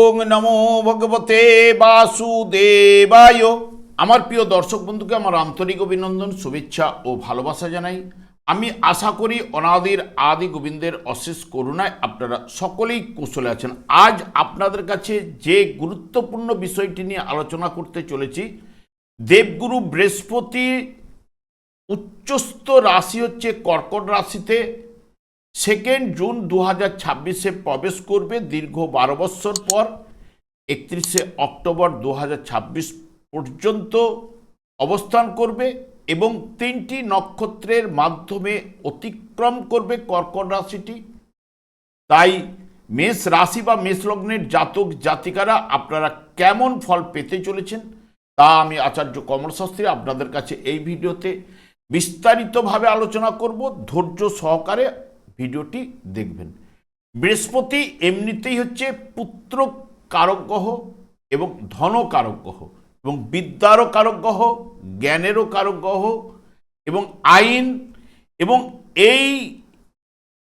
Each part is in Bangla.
ওং নমো ভগবতে বাসুদেবায়। আমার প্রিয় দর্শক বন্ধুকে আমার আন্তরিক অভিনন্দন, শুভেচ্ছা ও ভালোবাসা জানাই। আমি আশা করি অনাদির আদি গোবিন্দের অশেষ করুণায় আপনারা সকলেই কুশলে আছেন। আজ আপনাদের কাছে যে গুরুত্বপূর্ণ বিষয়টি নিয়ে আলোচনা করতে চলেছি, দেবগুরু বৃহস্পতি উচ্চস্থ রাশি হচ্ছে কর্কট রাশিতে 2 জুন 2026 প্রবেশ করবে। দীর্ঘ 12 বৎসর পর 31 অক্টোবর 2026 পর্যন্ত অবস্থান করবে এবং 3টি নক্ষত্রের মাধ্যমে অতিক্রম করবে কর্কট রাশিটি। তাই মেষ রাশি বা মেষ লগ্নের জাতক জাতিকারা আপনারা কেমন ফল পেতে চলেছেন তা আমি আচার্য কমল শাস্ত্রী আপনাদের কাছে এই ভিডিওতে বিস্তারিতভাবে আলোচনা করব। ধৈর্য সহকারে ভিডিওটি দেখবেন। বৃহস্পতি এমনিতেই হচ্ছে পুত্র কারক গ্রহ এবং ধন কারক গ্রহ এবং বিদ্যারও কারক গ্রহ, জ্ঞানেরও কারক গ্রহ এবং আইন, এবং এই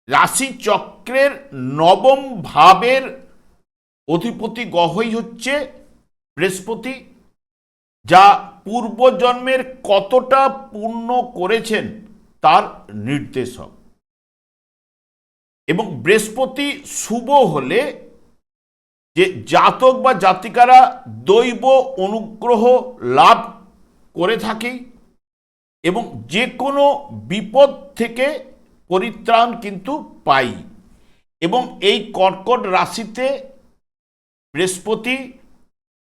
রাশি চক্রের নবম ভাবের অধিপতি গ্রহই হচ্ছে বৃহস্পতি, যা পূর্বজন্মের কতটা পুণ্য করেছেন তার নির্দেশক। এবং বৃহস্পতি শুভ হলে যে জাতক বা জাতিকারা দৈব অনুগ্রহ লাভ করে থাকে এবং যে কোনো বিপদ থেকে পরিত্রাণ কিন্তু পাই। এবং এই কর্কট রাশিতে বৃহস্পতি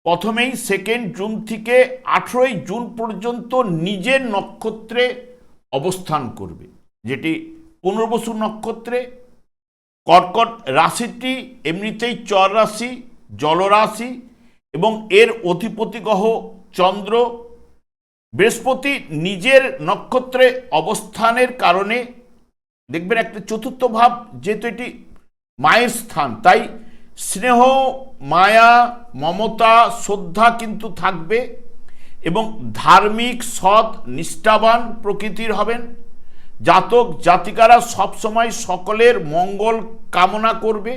প্রথমেই 2 জুন থেকে 18 জুন পর্যন্ত নিজের নক্ষত্রে অবস্থান করবে, যেটি পুনর্বসু নক্ষত্রে। কর্কট রাশিটি এমনিতেই চর রাশি, জলরাশি, এবং এর অধিপতি গ্রহ চন্দ্র। বৃহস্পতি নিজের নক্ষত্রে অবস্থানের কারণে দেখবেন একটা চতুর্থ ভাব, যেহেতু এটি মায়ের স্থান, তাই স্নেহ, মায়া, মমতা, শ্রদ্ধা কিন্তু থাকবে এবং ধার্মিক, সৎ, নিষ্ঠাবান প্রকৃতির হবেন। জাতক জাতিকারা সবসময় সকলের মঙ্গল কামনা করবে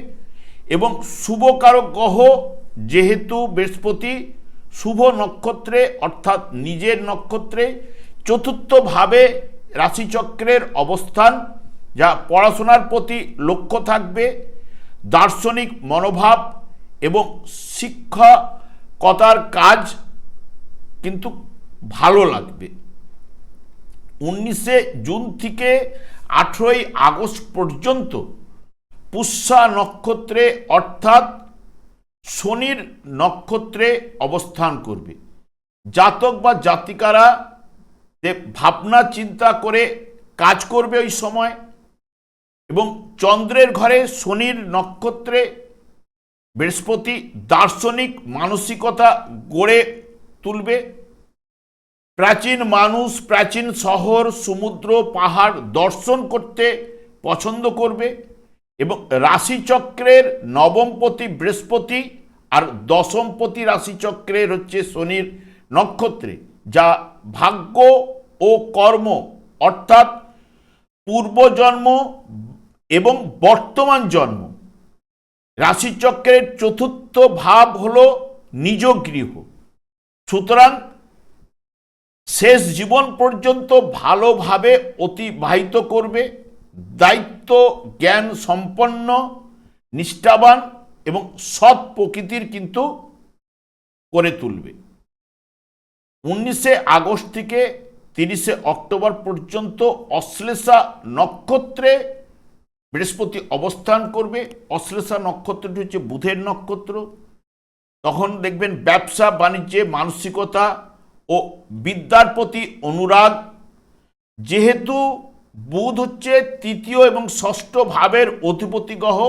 এবং শুভকারক গ্রহ যেহেতু বৃহস্পতি শুভ নক্ষত্রে অর্থাৎ নিজের নক্ষত্রে চতুর্থভাবে রাশিচক্রের অবস্থান, যা পড়াশোনার প্রতি লক্ষ্য থাকবে, দার্শনিক মনোভাব এবং শিক্ষকতার কাজ কিন্তু ভালো লাগবে। 19 জুন থেকে 18 আগস্ট পর্যন্ত পুষ্যা নক্ষত্রে অর্থাৎ শনির নক্ষত্রে অবস্থান করবে। জাতক বা জাতিকারা যে ভাবনা চিন্তা করে কাজ করবে ওই সময়, এবং চন্দ্রের ঘরে শনির নক্ষত্রে বৃহস্পতি দার্শনিক মানসিকতা গড়ে তুলবে। প্রাচীন মানুষ প্রাচীন শহর, সমুদ্র, পাহাড় দর্শন করতে পছন্দ করবে এবং রাশিচক্রের নবমপতি বৃহস্পতি আর দশমপতি রাশিচক্রের হচ্ছে শনির নক্ষত্রে, যা ভাগ্য ও কর্ম অর্থাৎ পূর্বজন্ম এবং বর্তমান জন্ম। রাশিচক্রের চতুর্থ ভাব হল নিজ গৃহ। সুতরাং শেষ জীবন পর্যন্ত ভালোভাবে অতিবাহিত করবে, দায়িত্ব জ্ঞান সম্পন্ন, নিষ্ঠাবান এবং সৎ প্রকৃতির কিন্তু করে তুলবে। 19 আগস্ট থেকে 30 অক্টোবর পর্যন্ত অশ্লেষা নক্ষত্রে বৃহস্পতি অবস্থান করবে। অশ্লেষা নক্ষত্রটি হচ্ছে বুধের নক্ষত্র। তখন দেখবেন ব্যবসা বাণিজ্যে মানসিকতা ও বিদ্যার প্রতি অনুরাগ, যেহেতু বুধ হচ্ছে তৃতীয় এবং ষষ্ঠ ভাবের অধিপতি গ্রহ,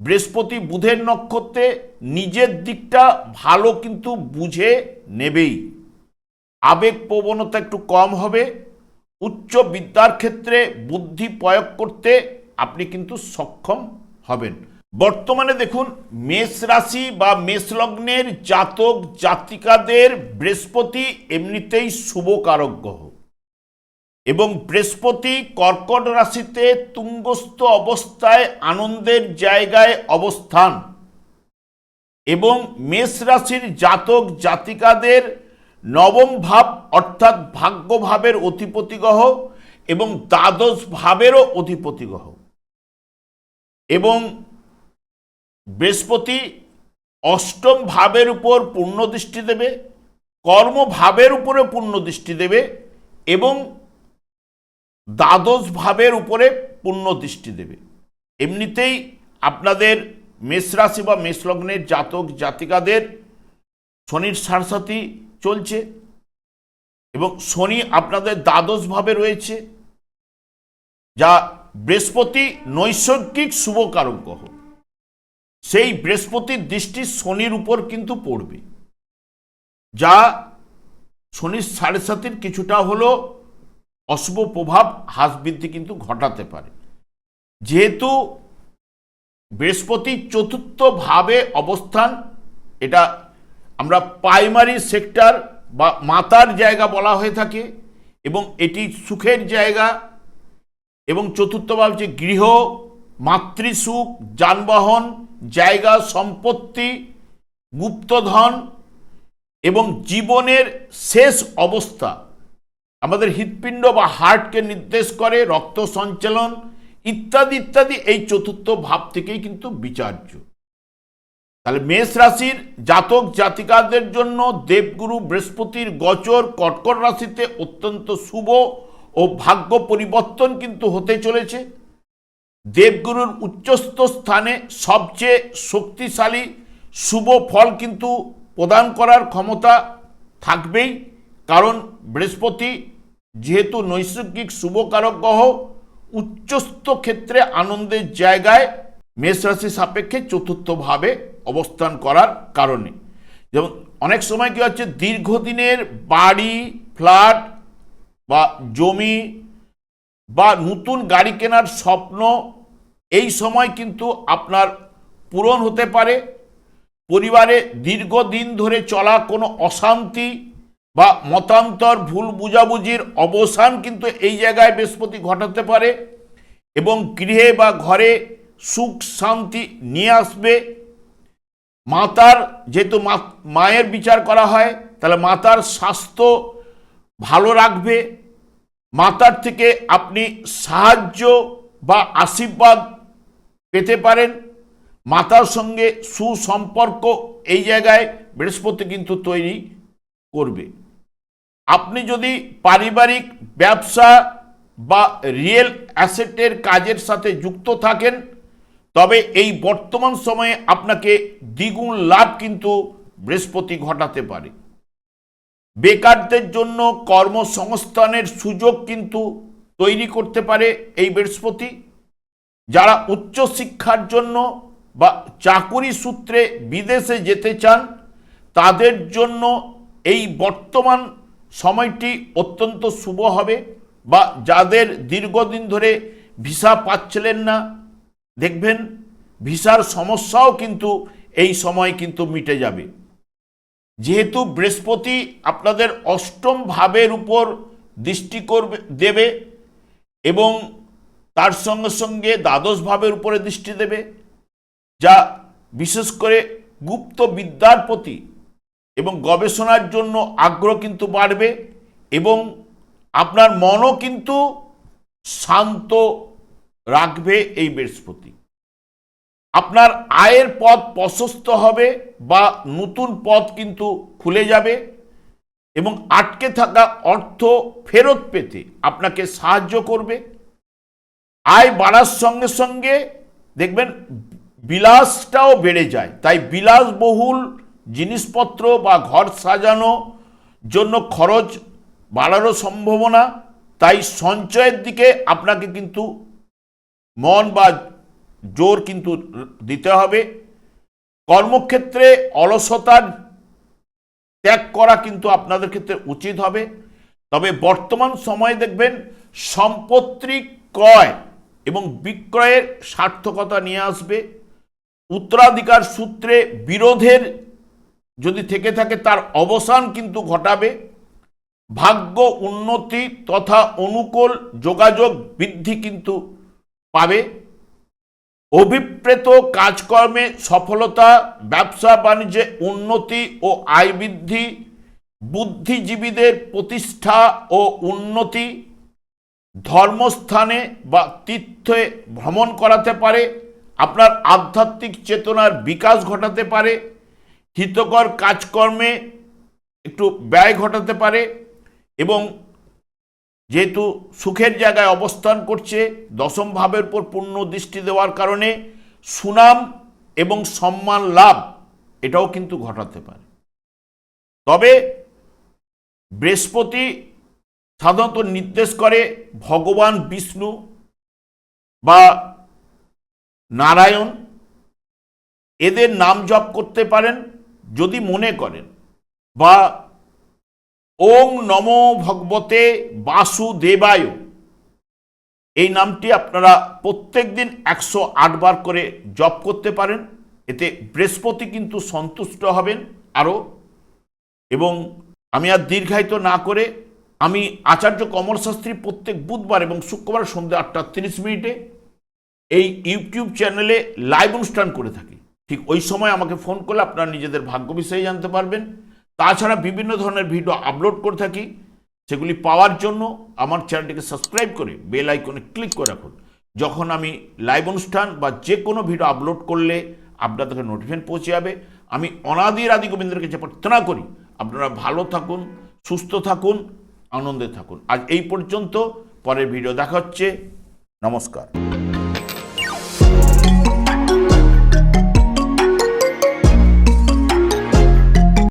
বৃহস্পতি বুধের নক্ষত্রে নিজের দিকটা ভালো কিন্তু বুঝে নেবেই। আবেগ প্রবণতা একটু কম হবে। উচ্চ বিদ্যার ক্ষেত্রে বুদ্ধি প্রয়োগ করতে আপনি কিন্তু সক্ষম হবেন। বর্তমানে দেখুন মেষ রাশি বা মেষ লগ্নের জাতক জাতিকাদের বৃহস্পতি এমনিতেই শুভকারক গ্রহ এবং বৃহস্পতি কর্কট রাশিতে তুঙ্গস্থ অবস্থায় আনন্দের জায়গায় অবস্থান। এবং মেষ রাশির জাতক জাতিকাদের নবম ভাব অর্থাৎ ভাগ্য ভাবের অধিপতি গ্রহ এবং দ্বাদশ ভাবেরও অধিপতি গ্রহ, এবং বৃহস্পতি অষ্টম ভাবের উপর পূর্ণ দৃষ্টি দেবে, কর্মভাবের উপরে পূর্ণ দৃষ্টি দেবে এবং দ্বাদশ ভাবের উপরে পূর্ণ দৃষ্টি দেবে। এমনিতেই আপনাদের মেষ রাশি বা মেষ লগ্নের জাতক জাতিকাদের শনির সাড়সাতি চলছে এবং শনি আপনাদের দ্বাদশ ভাবে রয়েছে, যা বৃহস্পতি নৈসর্গিক শুভকারক গ্রহ। সেই বৃহস্পতির দৃষ্টি শনির উপর কিন্তু পড়বে, যা শনির সাড়সাতির কিছুটা হলো অশুভ প্রভাব হ্রাস বৃদ্ধি কিন্তু ঘটাতে পারে। যেহেতু বৃহস্পতি চতুর্থ ভাবে অবস্থান, এটা আমরা প্রাইমারি সেক্টর বা মাতার জায়গা বলা হয়ে থাকে এবং এটি সুখের জায়গা, এবং চতুর্থ ভাব হচ্ছে গৃহ, মাতৃসুখ, যানবাহন, জায়গা, সম্পত্তি, গুপ্তধন এবং জীবনের শেষ অবস্থা। আমাদের হৃৎপিণ্ড বা হার্টকে নির্দেশ করে, রক্ত সঞ্চালন ইত্যাদি ইত্যাদি এই চতুর্থ ভাব থেকেই কিন্তু বিচার্য। তাহলে মেষ রাশির জাতক জাতিকাদের জন্য দেবগুরু বৃহস্পতির গোচর কর্কট রাশিতে অত্যন্ত শুভ ও ভাগ্য পরিবর্তন কিন্তু হতে চলেছে। দেবগুরুর উচ্চস্থ স্থানে সবচেয়ে শক্তিশালী শুভ ফল কিন্তু প্রদান করার ক্ষমতা থাকবেই, কারণ বৃহস্পতি যেহেতু নৈসর্গিক শুভকারক গ্রহ, উচ্চস্থ ক্ষেত্রে আনন্দের জায়গায় মেষ রাশি সাপেক্ষে চতুর্থভাবে অবস্থান করার কারণে, যেমন অনেক সময় কি হচ্ছে, দীর্ঘদিনের বাড়ি, ফ্ল্যাট বা জমি বা নতুন গাড়ি কেনার স্বপ্ন এই সময় কিন্তু আপনার পূরণ হতে পারে। পরিবারে দীর্ঘদিন ধরে চলা কোনো অশান্তি বা মতান্তর, ভুল বুঝাবুঝির অবসান কিন্তু এই জায়গায় বৃহস্পতি ঘটাতে পারে এবং গৃহে বা ঘরে সুখ শান্তি নিয়ে আসবে। মাতার, যেহেতু মায়ের বিচার করা হয়, তাহলে মাতার স্বাস্থ্য ভালো রাখবে। মাতার থেকে আপনি সাহায্য বা আশীর্বাদ পেতে পারেন। মাতার সঙ্গে সুসম্পর্ক এই জায়গায় বৃহস্পতি কিন্তু তৈরি করবে। আপনি যদি পারিবারিক ব্যবসা বা রিয়েল অ্যাসেটের কাজের সাথে যুক্ত থাকেন, তবে এই বর্তমান সময়ে আপনাকে দ্বিগুণ লাভ কিন্তু বৃহস্পতি ঘটাতে পারে। বেকারদের জন্য কর্মসংস্থানের সুযোগ কিন্তু তৈরি করতে পারে এই বৃহস্পতি। যারা উচ্চশিক্ষার জন্য বা চাকুরি সূত্রে বিদেশে যেতে চান, তাদের জন্য এই বর্তমান সময়টি অত্যন্ত শুভ হবে, বা যাদের দীর্ঘদিন ধরে ভিসা পাচ্ছিলেন না, দেখবেন ভিসার সমস্যাও কিন্তু এই সময় কিন্তু মিটে যাবে। যেহেতু বৃহস্পতি আপনাদের অষ্টম ভাবের উপর দৃষ্টি দেবে এবং তার সঙ্গে সঙ্গে দ্বাদশ ভাবের উপরে দৃষ্টি দেবে, যা বিশেষ করে গুপ্ত বিদ্যার প্রতি এবং গবেষণার জন্য আগ্রহ কিন্তু বাড়বে এবং আপনার মনও কিন্তু শান্ত রাখবে এই বৃহস্পতি। আপনার আয়ের পথ প্রশস্ত হবে বা নতুন পথ কিন্তু খুলে যাবে এবং আটকে থাকা অর্থ ফেরত পেতে আপনাকে সাহায্য করবে। আয় বাড়ার সঙ্গে সঙ্গে দেখবেন বিলাসটাও বেড়ে যায়, তাই বিলাসবহুল জিনিসপত্র বা ঘর সাজানো জন্য খরচ বাড়ারও সম্ভাবনা। তাই সঞ্চয়ের দিকে আপনাকে কিন্তু মন বা জোর কিন্তু দিতে হবে। কর্মক্ষেত্রে অলসতার ত্যাগ করা কিন্তু আপনাদের ক্ষেত্রে উচিত হবে। তবে বর্তমান সময়ে দেখবেন সম্পত্তি ক্রয় এবং বিক্রয়ের সার্থকতা নিয়ে আসবে। উত্তরাধিকার সূত্রে বিরোধের যদি থেকে থাকে তার অবসান কিন্তু ঘটাবে। ভাগ্য উন্নতি তথা অনুকূল যোগাযোগ বৃদ্ধি কিন্তু পাবে। অভিপ্রেত কাজকর্মে সফলতা, ব্যবসা বাণিজ্যে উন্নতি ও আয় বৃদ্ধি, বুদ্ধিজীবীদের প্রতিষ্ঠা ও উন্নতি, ধর্মস্থানে বা তীর্থে ভ্রমণ করাতে পারে, আপনার আধ্যাত্মিক চেতনার বিকাশ ঘটাতে পারে, হিতকর কাজকর্মে একটু ব্যয় ঘটাতে পারে এবং যেহেতু সুখের জায়গায় অবস্থান করছে, দশম ভাবের উপর পূর্ণ দৃষ্টি দেওয়ার কারণে সুনাম এবং সম্মান লাভ এটাও কিন্তু ঘটাতে পারে। তবে বৃহস্পতি সাধারণত নির্দেশ করে ভগবান বিষ্ণু বা নারায়ণ, এদের নাম জপ করতে পারেন যদি মনে করেন, বা ওং নমো ভগবতে বাসুদেবায় এই নামটি আপনারা প্রত্যেক দিন 108 বার করে জপ করতে পারেন। এতে বৃহস্পতি কিন্তু সন্তুষ্ট হবেন আরও। এবং আমি আর দীর্ঘায়িত না করে, আমি আচার্য কমল শাস্ত্রী প্রত্যেক বুধবার এবং শুক্রবার সন্ধ্যা 8:30 এই ইউটিউব চ্যানেলে লাইভ অনুষ্ঠান করে থাকি। ঠিক ওই সময় আমাকে ফোন করলে আপনারা নিজেদের ভাগ্য বিষয়ে জানতে পারবেন। তাছাড়া বিভিন্ন ধরনের ভিডিও আপলোড করে থাকি, সেগুলি পাওয়ার জন্য আমার চ্যানেলটিকে সাবস্ক্রাইব করে বেল আইকনে ক্লিক করে রাখুন। যখন আমি লাইভ অনুষ্ঠান বা যে কোনো ভিডিও আপলোড করলে আপনাদেরকে নোটিফিকেশন পৌঁছে যাবে। আমি অনাদির আদি গোবিন্দের কাছে প্রার্থনা করি আপনারা ভালো থাকুন, সুস্থ থাকুন, আনন্দে থাকুন। আজ এই পর্যন্ত, পরের ভিডিও দেখা হচ্ছে। নমস্কার।